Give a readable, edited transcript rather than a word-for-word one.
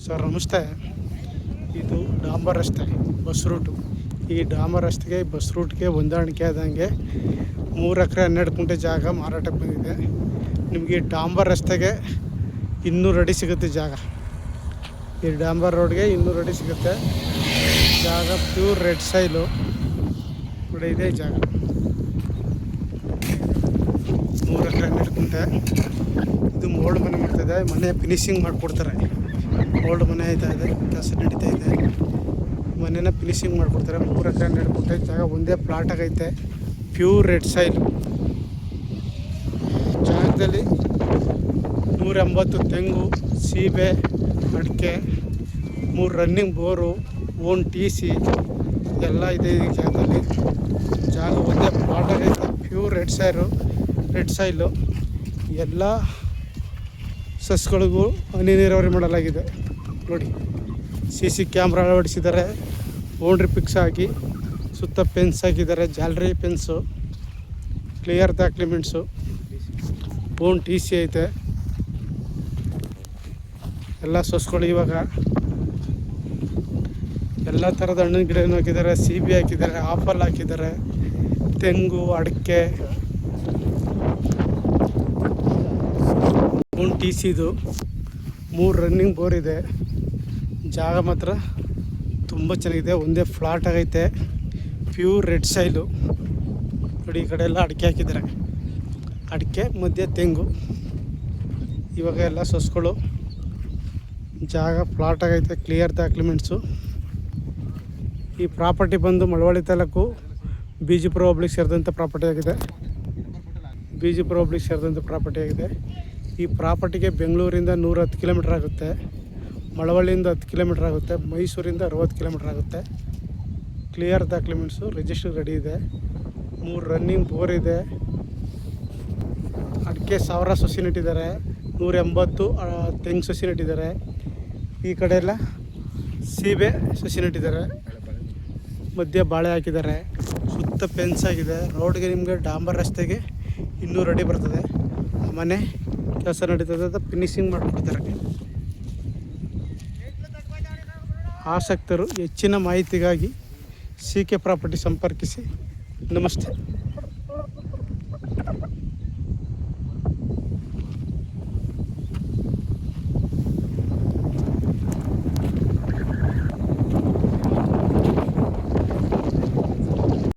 Sir ನಮಸ್ತೆ. ಇದು ಡಾಂಬರ್ ರಸ್ತೆ, ಬಸ್ ರೂಟು. ಈ ಡಾಂಬರ್ ರಸ್ತೆಗೆ ಬಸ್ ರೂಟ್ಗೆ ಹೊಂದಾಣಿಕೆ ಆದಂಗೆ 3 ಎಕರೆ 12 ಗುಂಟೆ ಜಾಗ ಮಾರಾಟಕ್ಕೆ ಬಂದಿದೆ. ನಿಮಗೆ ಡಾಂಬರ್ ರಸ್ತೆಗೆ 200 ಅಡಿ ಸಿಗುತ್ತೆ ಜಾಗ. ಈ ಡಾಂಬರ್ ರೋಡ್ಗೆ 200 ಅಡಿ ಸಿಗುತ್ತೆ ಜಾಗ. ಪ್ಯೂರ್ ರೆಡ್ ಸೈಲು ಕೂಡ ಇದೆ ಜಾಗ. 3 ಎಕರೆ 12 ಗುಂಟೆ. ಇದು ಮೋಲ್ಡ್ ಮನೆ ಮಾಡ್ತಾಯಿದೆ. ಮನೆ ಫಿನಿಶಿಂಗ್ ಮಾಡಿಕೊಡ್ತಾರೆ. ಓಲ್ಡ್ ಮನೆ ಆಯ್ತಾ ಇದೆ, ಕೆಲಸ ನಡೀತಾ ಇದೆ. ಮನೆನ ಫಿನಿಶಿಂಗ್ ಮಾಡಿಕೊಡ್ತಾರೆ. 3 ಎಕರೆ 12 ಗುಂಟೆ ಜಾಗ, ಒಂದೇ ಪ್ಲಾಟ್ ಆಗೈತೆ. ಪ್ಯೂರ್ ರೆಡ್ ಸೈಲ್ ಜಾಗದಲ್ಲಿ 180 ತೆಂಗು, ಸೀಬೆ, ಅಡಿಕೆ, 3 ರನ್ನಿಂಗ್ ಬೋರು, ಓನ್ TC ಎಲ್ಲ ಇದೆ ಈ ಜಾಗದಲ್ಲಿ. ಜಾಗ ಒಂದೇ ಪ್ಲಾಟ್ ಆಗೈತೆ. ಪ್ಯೂರ್ ರೆಡ್ ಸೈಲು ಎಲ್ಲ ಸಸ್ಗಳಿಗೂ ಹನಿ ನೀರಾವರಿ ಮಾಡಲಾಗಿದೆ. ನೋಡಿ, CC ಕ್ಯಾಮ್ರಾ ಅಳವಡಿಸಿದ್ದಾರೆ. ಬೌಂಡ್ರಿ ಫಿಕ್ಸ್ ಆಗಿ ಸುತ್ತ ಫೆನ್ಸ್ ಹಾಕಿದ್ದಾರೆ. ಜಾಲರಿ fence, clear documents, own TC ಐತೆ. ಎಲ್ಲ ಸಸ್ಗಳು ಇವಾಗ ಎಲ್ಲ ಥರದ ಹಣ್ಣಿನ ಗಿಡನೂ ಹಾಕಿದ್ದಾರೆ. ಸೀಬೆ ಹಾಕಿದ್ದಾರೆ, ಆಪಲ್ ಹಾಕಿದ್ದಾರೆ, ತೆಂಗು, ಅಡಿಕೆ, ಓನ್ TCದು 3 ರನ್ನಿಂಗ್ ಬೋರ್ ಇದೆ. ಜಾಗ ಮಾತ್ರ ತುಂಬ ಚೆನ್ನಾಗಿದೆ. ಒಂದೇ ಫ್ಲಾಟ್ ಆಗೈತೆ. ಪ್ಯೂರ್ ರೆಡ್ ಸೈಲು ನೋಡಿ. ಈ ಕಡೆ ಎಲ್ಲ ಅಡಿಕೆ ಹಾಕಿದ್ದಾರೆ. ಅಡಿಕೆ ಮಧ್ಯೆ ತೆಂಗು. ಇವಾಗ ಎಲ್ಲ ಸಸ್ಗಳು. ಜಾಗ ಫ್ಲಾಟ್ ಆಗೈತೆ. Clear documents. ಈ ಪ್ರಾಪರ್ಟಿ ಬಂದು ಮಳವಳ್ಳಿ ತಾಲೂಕು ಬಿಜಿಪುರ ಹೋಬಳಿಗೆ ಸೇರಿದಂಥ ಪ್ರಾಪರ್ಟಿ ಆಗಿದೆ. ಈ ಪ್ರಾಪರ್ಟಿಗೆ ಬೆಂಗಳೂರಿಂದ 110 ಕಿಲೋಮೀಟ್ರ್ ಆಗುತ್ತೆ. ಮಳವಳ್ಳಿಯಿಂದ 10 ಕಿಲೋಮೀಟ್ರ್ ಆಗುತ್ತೆ. ಮೈಸೂರಿಂದ 60 ಕಿಲೋಮೀಟ್ರ್ ಆಗುತ್ತೆ. ಕ್ಲಿಯರ್ ಡಾಕ್ಯುಮೆಂಟ್ಸು, ರಿಜಿಸ್ಟರ್ ರೆಡಿ ಇದೆ. 3 ರನ್ನಿಂಗ್ ಬೋರ್ ಇದೆ. ಅಡಿಕೆ 1000 ಸಸಿ ನೆಟ್ಟಿದ್ದಾರೆ. 180 ತೆಂಗು ಸಸಿ ನೆಟ್ಟಿದ್ದಾರೆ. ಈ ಕಡೆ ಎಲ್ಲ ಸೀಬೆ ಸಸಿ ನೆಟ್ಟಿದ್ದಾರೆ. ಮಧ್ಯೆ ಬಾಳೆ ಹಾಕಿದ್ದಾರೆ. ಸುತ್ತ ಫೆನ್ಸ್ ಆಗಿದೆ. ರೋಡ್ಗೆ ನಿಮಗೆ ಡಾಂಬರ್ ರಸ್ತೆಗೆ 200 ಅಡಿ ಬರ್ತದೆ. ಮನೆ ಕೆಲಸ ನಡೀತದೆ ಅಂತ ಫಿನಿಶಿಂಗ್ ಮಾಡಿಕೊಡ್ತಾರೆ. ಆಸಕ್ತರು ಹೆಚ್ಚಿನ ಮಾಹಿತಿಗಾಗಿ CK ಪ್ರಾಪರ್ಟಿ ಸಂಪರ್ಕಿಸಿ. ನಮಸ್ತೆ.